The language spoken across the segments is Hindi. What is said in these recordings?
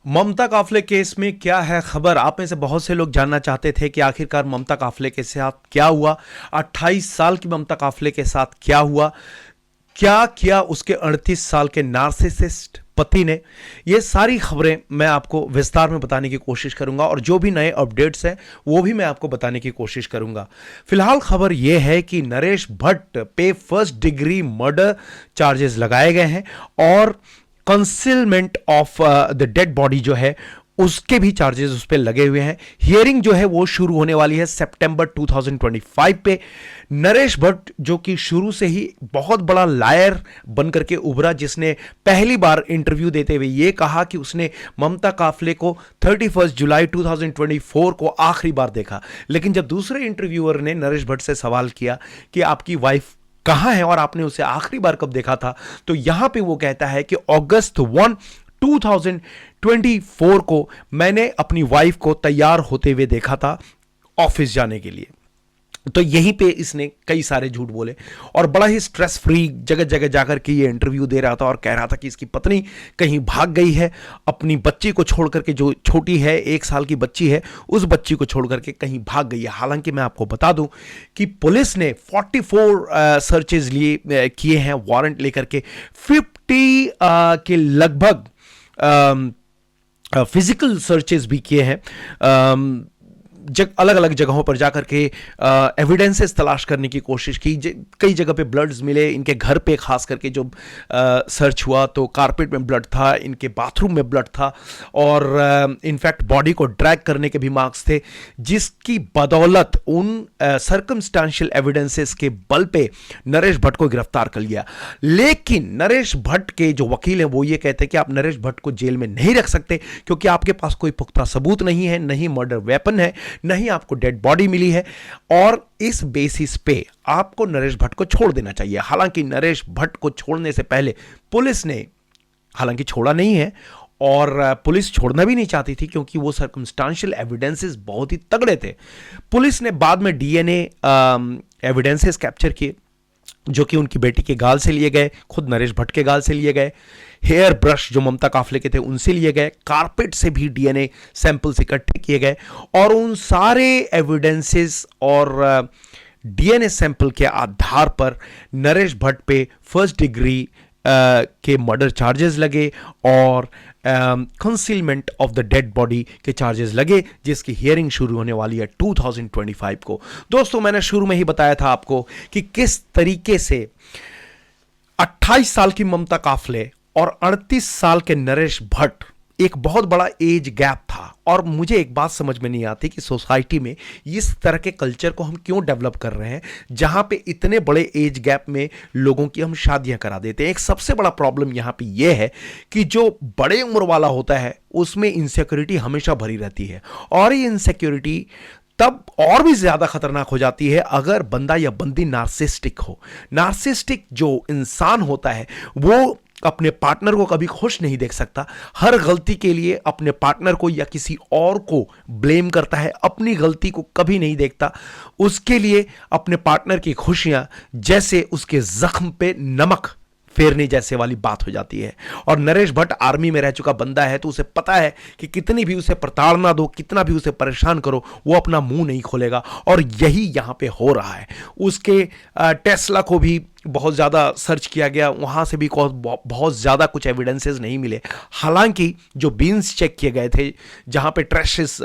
ममता काफले केस में क्या है खबर? आप में से बहुत से लोग जानना चाहते थे कि आखिरकार ममता काफले के साथ क्या हुआ, 28 साल की ममता काफले के साथ क्या हुआ, क्या किया उसके 38 साल के नार्सिसिस्ट पति ने। ये सारी खबरें मैं आपको विस्तार में बताने की कोशिश करूंगा और जो भी नए अपडेट्स हैं वो भी मैं आपको बताने की कोशिश करूंगा। फिलहाल खबर यह है कि नरेश भट्ट पे फर्स्ट डिग्री मर्डर चार्जेस लगाए गए हैं और concealment of the dead body जो है उसके भी चार्जेस उस पर लगे हुए हैं। हियरिंग जो है वो शुरू होने वाली है सितंबर 2025 पे। नरेश भट्ट जो कि शुरू से ही बहुत बड़ा लायर बनकर के उभरा, जिसने पहली बार इंटरव्यू देते हुए ये कहा कि उसने ममता काफले को 31 जुलाई 2024 को आखिरी बार देखा। लेकिन जब दूसरे इंटरव्यूअर ने नरेश भट्ट से सवाल किया कि आपकी वाइफ कहां है और आपने उसे आखिरी बार कब देखा था, तो यहां पे वो कहता है कि अगस्त 1 2024 को मैंने अपनी वाइफ को तैयार होते हुए देखा था ऑफिस जाने के लिए। तो यहीं पे इसने कई सारे झूठ बोले और बड़ा ही स्ट्रेस फ्री जगह जगह जाकर के ये इंटरव्यू दे रहा था और कह रहा था कि इसकी पत्नी कहीं भाग गई है, अपनी बच्ची को छोड़ करके, जो छोटी है 1 साल की बच्ची है, उस बच्ची को छोड़ करके कहीं भाग गई है। हालांकि मैं आपको बता दूं कि पुलिस ने 44 सर्चेज लिए किए हैं वारंट लेकर के, 50 के लगभग फिजिकल सर्चेस भी किए हैं। अलग अलग जगहों पर जाकर के एविडेंसेस तलाश करने की कोशिश की। कई जगह पे ब्लड्स मिले। इनके घर पे खास करके जो सर्च हुआ तो कारपेट में ब्लड था, इनके बाथरूम में ब्लड था और इनफैक्ट बॉडी को ड्रैग करने के भी मार्क्स थे, जिसकी बदौलत उन सर्कमस्टेंशियल एविडेंसेस के बल पे नरेश भट्ट को गिरफ्तार कर लिया। लेकिन नरेश भट्ट के जो वकील हैं वो ये कहते हैं कि आप नरेश भट्ट को जेल में नहीं रख सकते क्योंकि आपके पास कोई पुख्ता सबूत नहीं है, नहीं मर्डर वेपन है, नहीं आपको डेड बॉडी मिली है और इस बेसिस पे आपको नरेश भट्ट को छोड़ देना चाहिए। हालांकि नरेश भट्ट को छोड़ने से पहले पुलिस ने हालांकि छोड़ा नहीं है और पुलिस छोड़ना भी नहीं चाहती थी क्योंकि वो सर्कमस्टेंशियल एविडेंसेस बहुत ही तगड़े थे। पुलिस ने बाद में डीएनए एविडेंसेस कैप्चर किए जो कि उनकी बेटी के गाल से लिए गए, खुद नरेश भट्ट के गाल से लिए गए, हेयर ब्रश जो ममता काफले के थे उनसे लिए गए, कारपेट से भी डीएनए सैंपल्स इकट्ठे किए गए और उन सारे एविडेंसेस और डीएनए सैंपल के आधार पर नरेश भट्ट पे फर्स्ट डिग्री के मर्डर चार्जेस लगे और concealment of the dead body के चार्जेस लगे, जिसकी हियरिंग शुरू होने वाली है 2025 को। दोस्तों, मैंने शुरू में ही बताया था आपको कि किस तरीके से 28 साल की ममता काफले और 38 साल के नरेश भट्ट, एक बहुत बड़ा एज गैप था। और मुझे एक बात समझ में नहीं आती कि सोसाइटी में इस तरह के कल्चर को हम क्यों डेवलप कर रहे हैं जहां पे इतने बड़े एज गैप में लोगों की हम शादियां करा देते हैं। एक सबसे बड़ा प्रॉब्लम यहां पे यह है कि जो बड़े उम्र वाला होता है उसमें इनसिक्योरिटी हमेशा भरी रहती है और ये इनसिक्योरिटी तब और भी ज्यादा खतरनाक हो जाती है अगर बंदा या बंदी नार्सिस्टिक हो। नार्सिस्टिक जो इंसान होता है वो अपने पार्टनर को कभी खुश नहीं देख सकता, हर गलती के लिए अपने पार्टनर को या किसी और को ब्लेम करता है, अपनी गलती को कभी नहीं देखता। उसके लिए अपने पार्टनर की खुशियां जैसे उसके जख्म पे नमक फेरने जैसे वाली बात हो जाती है। और नरेश भट्ट आर्मी में रह चुका बंदा है तो उसे पता है कि कितनी भी उसे प्रताड़ना दो, कितना भी उसे परेशान करो, वो अपना मुंह नहीं खोलेगा और यही यहां पे हो रहा है। उसके टेस्ला को भी बहुत ज़्यादा सर्च किया गया, वहाँ से भी बहुत ज़्यादा कुछ एविडेंसेस नहीं मिले। हालांकि जो बीन्स चेक किए गए थे, जहाँ पे ट्रैशेस,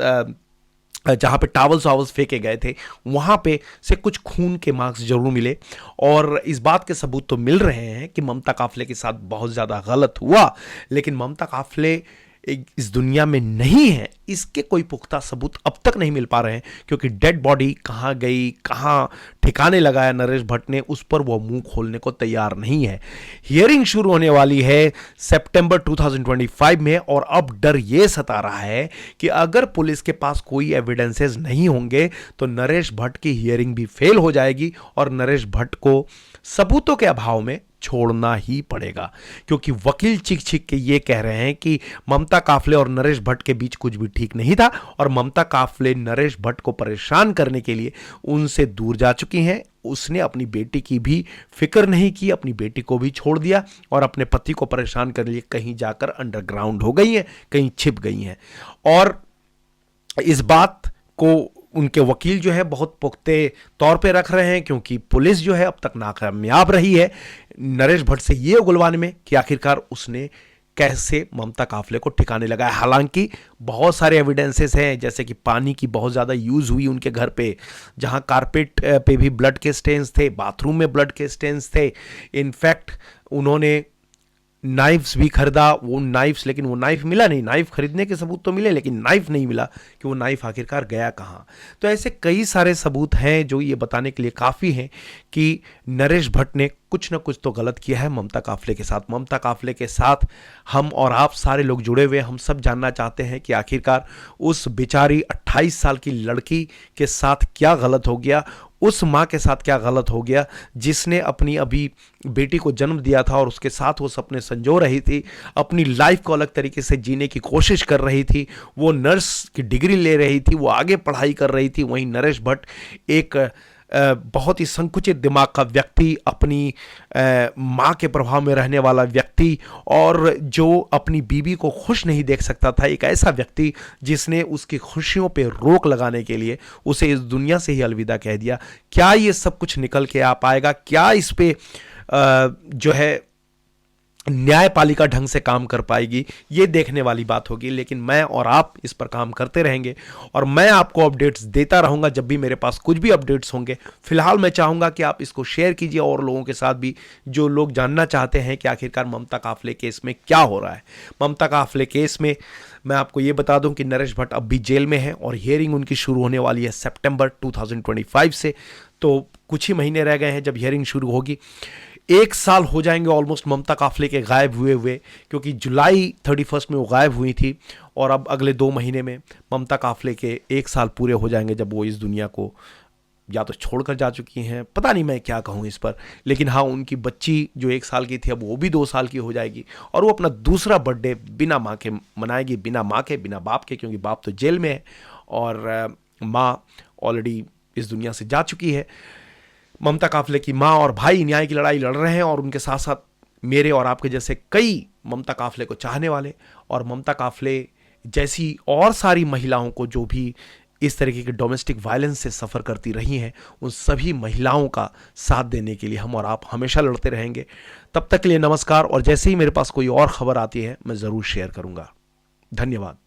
जहाँ पे टावल्स वावल्स फेंके गए थे, वहाँ पे से कुछ खून के मार्क्स जरूर मिले और इस बात के सबूत तो मिल रहे हैं कि ममता काफले के साथ बहुत ज़्यादा गलत हुआ। लेकिन ममता काफले इस दुनिया में नहीं है, इसके कोई पुख्ता सबूत अब तक नहीं मिल पा रहे हैं क्योंकि डेड बॉडी कहाँ गई, कहाँ ठिकाने लगाया नरेश भट्ट ने, उस पर वो मुंह खोलने को तैयार नहीं है। हियरिंग शुरू होने वाली है सितंबर 2025 में और अब डर ये सता रहा है कि अगर पुलिस के पास कोई एविडेंसेस नहीं होंगे तो नरेश भट्ट की हियरिंग भी फेल हो जाएगी और नरेश भट्ट को सबूतों के अभाव में छोड़ना ही पड़ेगा, क्योंकि वकील चीख चीख के ये कह रहे हैं कि ममता काफले और नरेश भट्ट के बीच कुछ भी ठीक नहीं था और ममता काफले नरेश भट्ट को परेशान करने के लिए उनसे दूर जा चुकी हैं। उसने अपनी बेटी की भी फिक्र नहीं की, अपनी बेटी को भी छोड़ दिया और अपने पति को परेशान करने के लिए कहीं जाकर अंडरग्राउंड हो गई हैं, कहीं छिप गई हैं। और इस बात को उनके वकील जो है बहुत पुख्ते तौर पे रख रहे हैं, क्योंकि पुलिस जो है अब तक नाकामयाब रही है नरेश भट्ट से ये उगलवाने में कि आखिरकार उसने कैसे ममता काफले को ठिकाने लगाया। हालांकि बहुत सारे एविडेंसेस हैं, जैसे कि पानी की बहुत ज़्यादा यूज़ हुई उनके घर पे, जहां कारपेट पे भी ब्लड के स्टेन्स थे, बाथरूम में ब्लड के स्टेन्स थे। इनफैक्ट उन्होंने नाइफ्स भी खरीदा, वो नाइफ्स, लेकिन वो नाइफ मिला नहीं। नाइफ खरीदने के सबूत तो मिले लेकिन नाइफ नहीं मिला कि वो नाइफ आखिरकार गया कहाँ। तो ऐसे कई सारे सबूत हैं जो ये बताने के लिए काफ़ी हैं कि नरेश भट्ट ने कुछ ना कुछ तो गलत किया है ममता काफले के साथ। ममता काफले के साथ हम और आप सारे लोग जुड़े हुए, हम सब जानना चाहते हैं कि आखिरकार उस बेचारी 28 साल की लड़की के साथ क्या गलत हो गया, उस माँ के साथ क्या गलत हो गया जिसने अपनी अभी बेटी को जन्म दिया था और उसके साथ वो सपने संजो रही थी, अपनी लाइफ को अलग तरीके से जीने की कोशिश कर रही थी, वो नर्स की डिग्री ले रही थी, वो आगे पढ़ाई कर रही थी। वहीं नरेश भट्ट एक बहुत ही संकुचित दिमाग का व्यक्ति, अपनी माँ के प्रभाव में रहने वाला व्यक्ति और जो अपनी बीवी को खुश नहीं देख सकता था, एक ऐसा व्यक्ति जिसने उसकी खुशियों पे रोक लगाने के लिए उसे इस दुनिया से ही अलविदा कह दिया। क्या ये सब कुछ निकल के आ पाएगा? क्या इस पे जो है न्यायपालिका ढंग से काम कर पाएगी? ये देखने वाली बात होगी। लेकिन मैं और आप इस पर काम करते रहेंगे और मैं आपको अपडेट्स देता रहूँगा जब भी मेरे पास कुछ भी अपडेट्स होंगे। फिलहाल मैं चाहूँगा कि आप इसको शेयर कीजिए और लोगों के साथ भी, जो लोग जानना चाहते हैं कि आखिरकार ममता काफले केस में क्या हो रहा है। ममता काफले केस में मैं आपको ये बता दूं कि नरेश भट्ट अब भी जेल में है और हियरिंग उनकी शुरू होने वाली है सितंबर 2025 से। तो कुछ ही महीने रह गए हैं जब हियरिंग शुरू होगी। 1 साल हो जाएंगे ऑलमोस्ट ममता काफले के गायब हुए, क्योंकि जुलाई 31 में वो गायब हुई थी और अब अगले 2 महीने में ममता काफले के 1 साल पूरे हो जाएंगे जब वो इस दुनिया को या तो छोड़कर जा चुकी हैं, पता नहीं मैं क्या कहूँ इस पर। लेकिन हाँ, उनकी बच्ची जो 1 साल की थी अब वो भी 2 साल की हो जाएगी और वो अपना दूसरा बर्थडे बिना माँ के मनाएगी, बिना माँ के, बिना बाप के, क्योंकि बाप तो जेल में है और माँ ऑलरेडी इस दुनिया से जा चुकी है। ममता काफले की माँ और भाई न्याय की लड़ाई लड़ रहे हैं और उनके साथ साथ मेरे और आपके जैसे कई ममता काफले को चाहने वाले और ममता काफले जैसी और सारी महिलाओं को जो भी इस तरीके के डोमेस्टिक वायलेंस से सफ़र करती रही हैं, उन सभी महिलाओं का साथ देने के लिए हम और आप हमेशा लड़ते रहेंगे। तब तक के लिए नमस्कार, और जैसे ही मेरे पास कोई और खबर आती है मैं ज़रूर शेयर करूँगा। धन्यवाद।